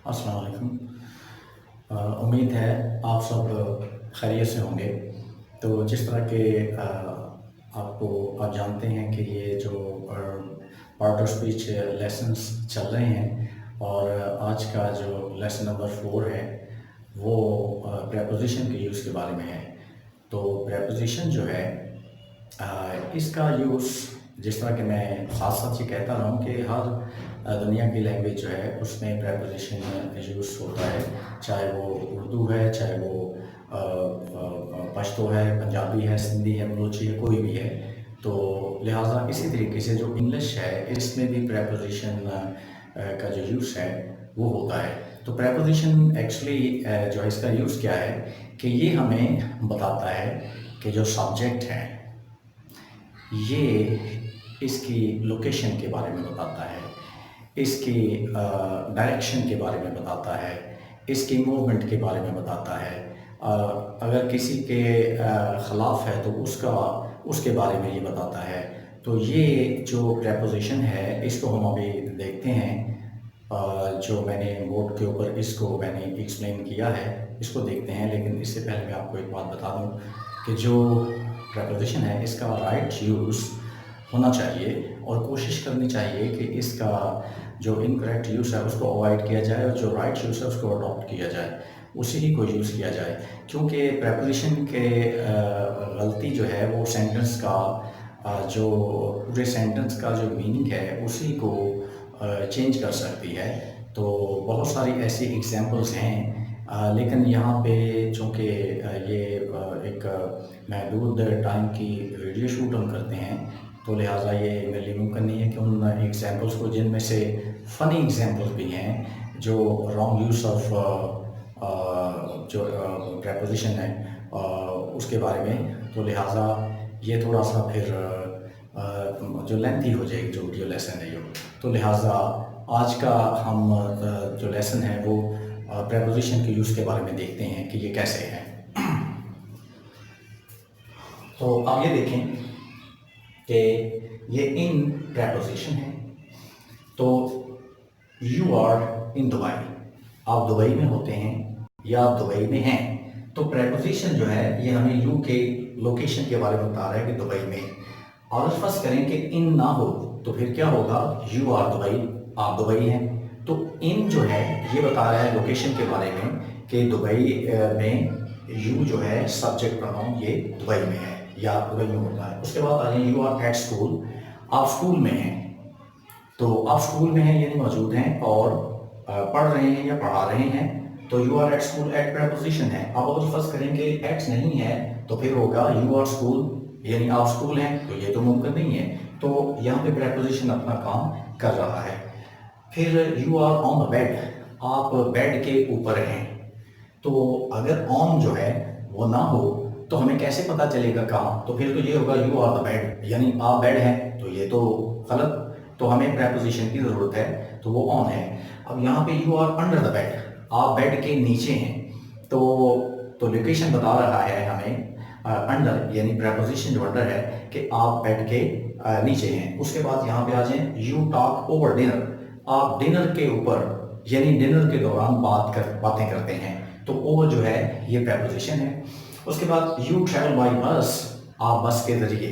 अस्सलाम वालेकुम। उम्मीद है आप सब खैरियत से होंगे। तो जिस तरह के आप जानते हैं कि ये जो पार्ट ऑफ स्पीच लेसन्स चल रहे हैं और आज का जो लेसन नंबर 4 है वो प्रेपोजिशन के यूज़ के बारे में है। तो प्रेपोजिशन जो है इसका यूज़ जिस तरह कि मैं साथ साथ ये कहता रहा हूँ कि हर दुनिया की लैंग्वेज जो है उसमें प्रेपोजिशन यूज़ होता है, चाहे वो उर्दू है, चाहे वो पश्तो है, पंजाबी है, सिंधी है, बलोची है, कोई भी है। तो लिहाजा इसी तरीके से जो इंग्लिश है इसमें भी प्रेपोजिशन का जो यूज़ है वो होता है। तो प्रेपोजिशन एक्चुअली जो है इसका यूज़ क्या है कि ये हमें बताता है कि जो सब्जेक्ट है ये इसकी लोकेशन के बारे में बताता है, इसकी डायरेक्शन के बारे में बताता है, इसकी मूवमेंट के बारे में बताता है। अगर किसी के ख़िलाफ़ है तो उसके बारे में ये बताता है। तो ये जो प्रेपोजिशन है इसको हम अभी देखते हैं। जो मैंने बोर्ड के ऊपर इसको मैंने एक्सप्लेन किया है, इसको देखते हैं। लेकिन इससे पहले मैं आपको एक बात बता दूं कि जो प्रेपोजिशन है इसका राइट यूज़ होना चाहिए और कोशिश करनी चाहिए कि इसका जो इनकरेक्ट यूज़ है उसको अवॉइड किया जाए और जो राइट यूज़ है उसको अडॉप्ट किया जाए, उसी ही को यूज़ किया जाए। क्योंकि प्रेपोजिशन के गलती जो है वो सेंटेंस का जो पूरे सेंटेंस का जो मीनिंग है उसी को चेंज कर सकती है। तो बहुत सारी ऐसी एग्जांपल्स हैं, लेकिन यहाँ पे चूँकि ये एक महदूद टाइम की वीडियो शूट हम करते हैं तो लिहाजा ये मेरे लिए मुमकिन नहीं है कि उन एग्जांपल्स को, जिनमें से फ़नी एग्जांपल्स भी हैं जो रॉन्ग यूज़ ऑफ जो प्रेपोजिशन है उसके बारे में, तो लिहाजा ये थोड़ा सा फिर जो लेंथी हो जाएगी जो वीडियो लेसन है ये। तो लिहाजा आज का हम जो लेसन है वो प्रेपोजिशन के यूज़ के बारे में देखते हैं कि ये कैसे है। तो आप ये देखें कि ये इन प्रेपोजिशन है। तो यू आर इन दुबई, आप दुबई में होते हैं या आप दुबई में हैं। तो प्रेपोजिशन जो है ये हमें यू के लोकेशन के बारे में बता रहा है कि दुबई में। और फर्स्ट करें कि इन ना हो तो फिर क्या होगा, यू आर दुबई, आप दुबई हैं। तो इन जो है ये बता रहा है लोकेशन के बारे में कि दुबई में यू जो है सब्जेक्ट प्रोनाउन ये दुबई में है या दुबई में होता है। उसके बाद आ जाए यू आर एट स्कूल, आप स्कूल में हैं। तो आप स्कूल में हैं यानी मौजूद हैं और पढ़ रहे हैं या पढ़ा रहे हैं। तो you are at school at preposition है। अब अगर फर्स्ट करेंगे एट नहीं है तो फिर होगा यू आर स्कूल यानी आप स्कूल हैं, तो ये तो मुमकिन नहीं है। तो यहाँ पे प्रेपोजिशन अपना काम कर रहा है। फिर you are on the bed, आप बेड के ऊपर हैं। तो अगर ऑन जो है वो ना हो तो हमें कैसे पता चलेगा कहाँ, तो फिर तो ये होगा यू आर द बेड यानी आप बेड हैं, तो ये तो गलत। तो हमें प्रेपोजिशन की ज़रूरत है, तो वो ऑन है। अब यहाँ पे you are under the bed, आप बेड के नीचे हैं। तो लोकेशन बता रहा है हमें अंडर यानी प्रेपोजिशन जो अंडर है कि आप बेड के नीचे हैं। उसके बाद यहाँ पे आ जाए यू टॉक ओवर डिनर, आप डिनर के ऊपर यानी डिनर के दौरान बातें करते हैं। तो ओवर जो है ये प्रेपोजिशन है। उसके बाद यू ट्रैवल बाई बस, आप बस के जरिए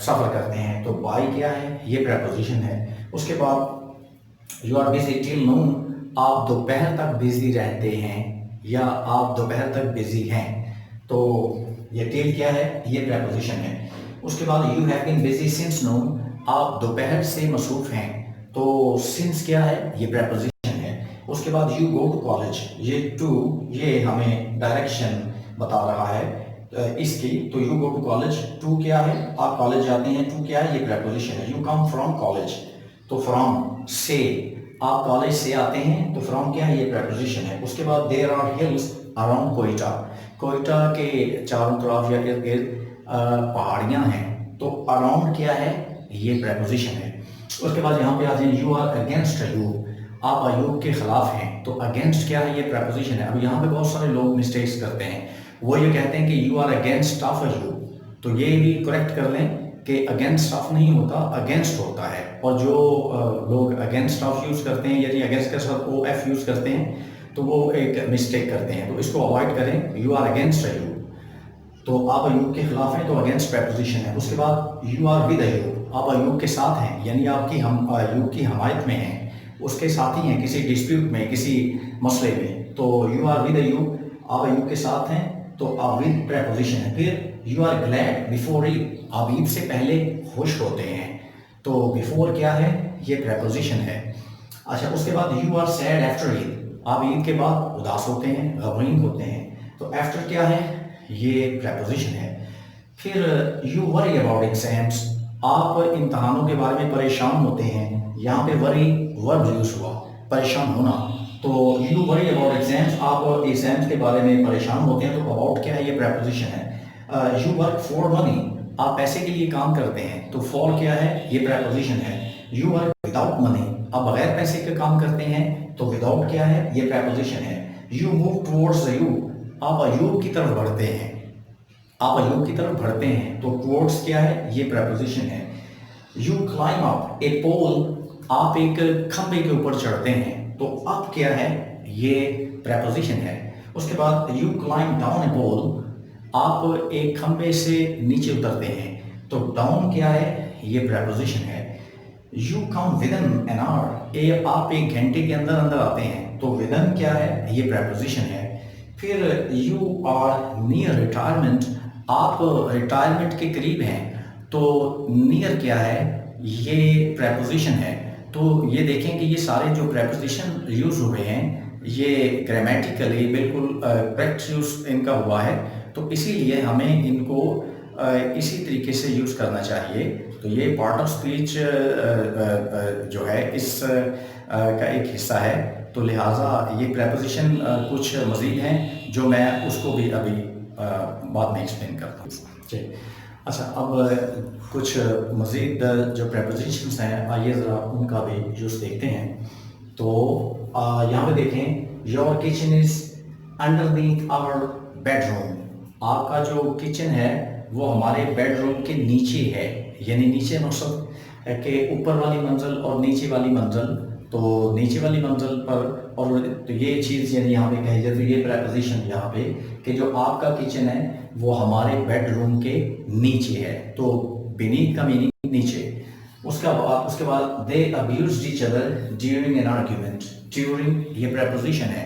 सफ़र करते हैं। तो बाई क्या है, ये प्रेपोजिशन है। उसके बाद you are busy till noon, आप दोपहर तक बिजी रहते हैं या आप दोपहर तक बिजी हैं। तो ये टिल क्या है, ये प्रेपोजिशन है। उसके बाद you have been busy since noon, आप दोपहर से मसरूफ हैं। तो सिंस क्या है, ये प्रेपोजिशन है। उसके बाद यू गो टू कॉलेज, ये टू ये हमें डायरेक्शन बता रहा है इसकी। तो you go to college, to क्या है, आप कॉलेज जाते हैं। टू क्या है, ये प्रेपोजिशन है। यू कम फ्रॉम कॉलेज, तो फ्रॉम से, आप कॉलेज से आते हैं। तो फ्रॉम क्या है, ये प्रेपोजिशन है। उसके बाद there are hills around Quetta, Quetta के चारों तरफ या इर्द गिर्द पहाड़ियाँ हैं। तो अराउंड क्या है, ये प्रेपोजिशन है। उसके बाद यहाँ पे आ जाए यू आर अगेंस्ट अयूब, आप अयूब के खिलाफ हैं। तो अगेंस्ट क्या है, ये प्रेपोजिशन है। अब यहाँ पे बहुत सारे लोग मिस्टेक्स करते हैं, वो ये कहते हैं कि you are against of Ayub, तो ये भी करेक्ट कर लें कि अगेंस्ट ऑफ नहीं होता, अगेंस्ट होता है। और जो लोग अगेंस्ट ऑफ यूज़ करते हैं यानी अगेंस्ट के साथ ओ एफ यूज़ करते हैं तो वो एक मिस्टेक करते हैं, तो इसको अवॉइड करें। यू आर अगेंस्ट यू, तो आप अयूब के खिलाफ हैं तो अगेंस्ट प्रेपोजिशन है। उसके बाद यू आर विद अयूब, आप अयूब के साथ हैं यानी आपकी हम अयूब की हमायत में हैं, उसके साथ ही हैं किसी डिस्प्यूट में, किसी मसले में। तो यू आर विद अयूब, आप अयूब के साथ हैं तो आप विद प्रेपोजिशन है। फिर you are glad before Eid, आप ईद से पहले खुश होते हैं, तो बिफोर क्या है, ये प्रेपोजिशन है। अच्छा, उसके बाद you are sad after Eid, आप ईद के बाद उदास होते हैं, गमगीन होते हैं, तो आफ्टर क्या है, ये प्रेपोजिशन है। फिर यू वरी अबाउट एग्जाम्स, आप इम्तहानों के बारे में परेशान होते हैं, यहाँ पे वरी वर्ब यूज हुआ, परेशान होना। तो यू वरी अबाउट एग्जाम्स, आप एग्जाम्स के बारे में परेशान होते हैं, तो अबाउट क्या है, ये प्रेपोजिशन है। यू वर्क फॉर मनी, आप पैसे के लिए काम करते हैं, तो फॉर क्या है, ये प्रेपोजिशन है। यू वर्क विदाउट मनी, आप बगैर पैसे के काम करते हैं, तो विदाउट क्या है, ये प्रेपोजिशन है। यू मूव टुवर्ड्स अयूब, आप अयूब की तरफ बढ़ते हैं, आप अयूब की तरफ बढ़ते हैं, तो टुवर्ड्स क्या है, ये प्रेपोजिशन है। यू क्लाइम अप ए पोल, आप एक खंबे के ऊपर चढ़ते हैं, तो अप क्या है, ये प्रेपोजिशन है। उसके बाद यू क्लाइम डाउन ए पोल, आप एक खंबे से नीचे उतरते हैं, तो डाउन क्या है, ये प्रेपोजिशन है। You come within an hour, आप एक घंटे के अंदर अंदर आते हैं, तो विदन क्या है, ये प्रेपोजिशन है। फिर यू आर नियर रिटायरमेंट, आप रिटायरमेंट के करीब हैं, तो नियर क्या है, ये प्रेपोजिशन है। तो ये देखें कि ये सारे जो प्रेपोजिशन यूज़ हुए हैं ये ग्रामेटिकली बिल्कुल करेक्ट यूज़ इनका हुआ है, तो इसीलिए हमें इनको इसी तरीके से यूज़ करना चाहिए। तो ये पार्ट ऑफ स्पीच जो है इस का एक हिस्सा है, तो लिहाजा ये प्रेपोजिशन कुछ मज़ीद हैं जो मैं उसको भी अभी बाद में एक्सप्लेन करता हूँ। जी, अच्छा, अब कुछ मज़ीद जो प्रेपोजिशंस हैं आइए ज़रा उनका भी यूज़ देखते हैं। तो यहाँ पे देखें, your kitchen is underneath our bedroom, आपका जो किचन है वो हमारे बेडरूम के नीचे है, यानी नीचे मकसद के ऊपर वाली मंजिल और नीचे वाली मंजिल, तो नीचे वाली मंजिल पर, और तो ये चीज़ यानी यहाँ पे कही जाए, तो ये प्रेपोजिशन यहाँ पे कि जो आपका किचन है वो हमारे बेडरूम के नीचे है, तो बीनीथ का मीनिंग नीचे। उसके बाद they abused each other during an argument, during ये प्रेपोजिशन है,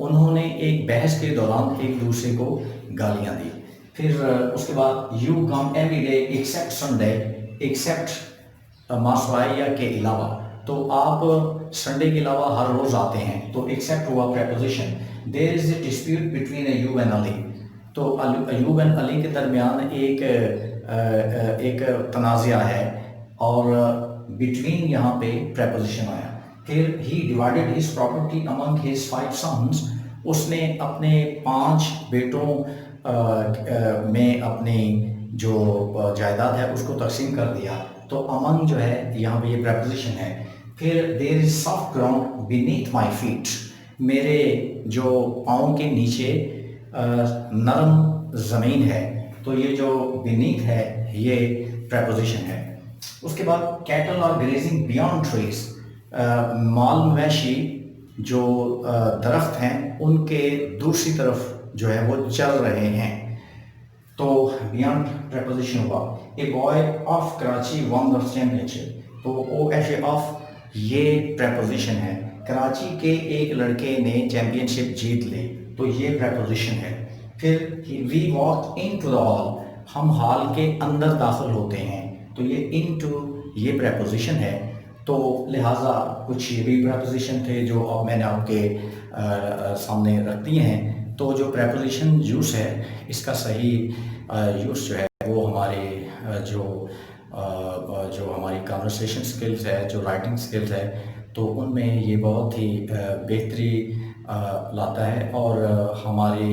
उन्होंने एक बहस के दौरान एक दूसरे को गालियाँ दी। फिर उसके बाद you come every day except Sunday, except मासवाइया के अलावा, तो आप संडे के अलावा हर रोज़ आते हैं, तो एक्सेप्ट हुआ preposition. There is a dispute between Ayub and Ali, तो अयूब एंड अली के दरमियान एक तनाज़ा है, और बिटवीन यहाँ पे प्रेपोजिशन आया। फिर he divided his property among his 5 sons, उसने अपने 5 बेटों में अपनी जो जायदाद है उसको तकसीम कर दिया, तो अमंग जो है यहाँ पे ये प्रेपोजिशन है। फिर there is soft ground beneath my feet, मेरे जो पाँव के नीचे नरम ज़मीन है, तो ये जो बीनीथ है ये प्रेपोजिशन है। उसके बाद cattle are grazing beyond trees, माल मवेशी जो दरख्त हैं उनके दूसरी तरफ जो है वो चल रहे हैं, तो बियॉन्ड प्रेपोजिशन हुआ। A boy of Karachi one the championship, तो ओ एफ ए ऑफ ये प्रेपोजिशन है, कराची के एक लड़के ने चैंपियनशिप जीत ली, तो ये प्रेपोजिशन है। फिर we walk into the hall, हम हॉल के अंदर दाखिल होते हैं, तो ये इन टू ये प्रेपोजिशन है। तो लिहाजा कुछ ये भी प्रेपोजिशन थे जो अब मैंने आपके सामने रख दिए हैं। तो जो प्रेपोजिशन यूज़ है इसका सही यूज़ जो है वो हमारे जो हमारी कन्वर्सेशन स्किल्स है, जो राइटिंग स्किल्स है, तो उनमें ये बहुत ही बेहतरी लाता है, और हमारी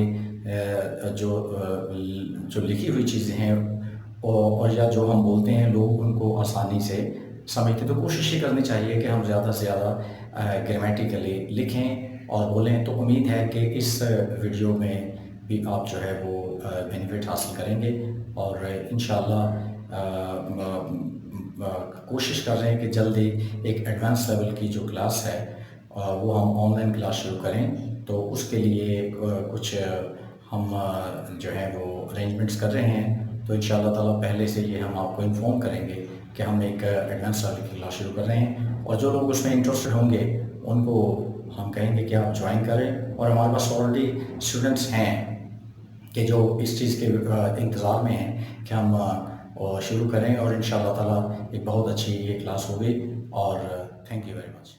जो लिखी हुई चीज़ें हैं और या जो हम बोलते हैं लोग उनको आसानी से समझते, तो कोशिश ये करनी चाहिए कि हम ज़्यादा से ज़्यादा ग्रामेटिकली लिखें और बोलें। तो उम्मीद है कि इस वीडियो में भी आप जो है वो बेनिफिट हासिल करेंगे, और इंशाल्लाह कोशिश कर रहे हैं कि जल्दी एक एडवांस लेवल की जो क्लास है वो हम ऑनलाइन क्लास शुरू करें। तो उसके लिए कुछ हम जो है वो अरेंजमेंट्स कर रहे हैं। तो इंशाअल्लाह ताला पहले से ये हम आपको इन्फॉर्म करेंगे कि हम एक एडवांस लेवल की क्लास शुरू कर रहे हैं, और जो लोग उसमें इंटरेस्टेड होंगे उनको हम कहेंगे कि आप ज्वाइन करें। और हमारे पास ऑलरेडी स्टूडेंट्स हैं कि जो इस चीज़ के इंतज़ार में हैं कि हम शुरू करें, और इंशाअल्लाह ताला एक बहुत अच्छी ये क्लास होगी। और थैंक यू वेरी मच।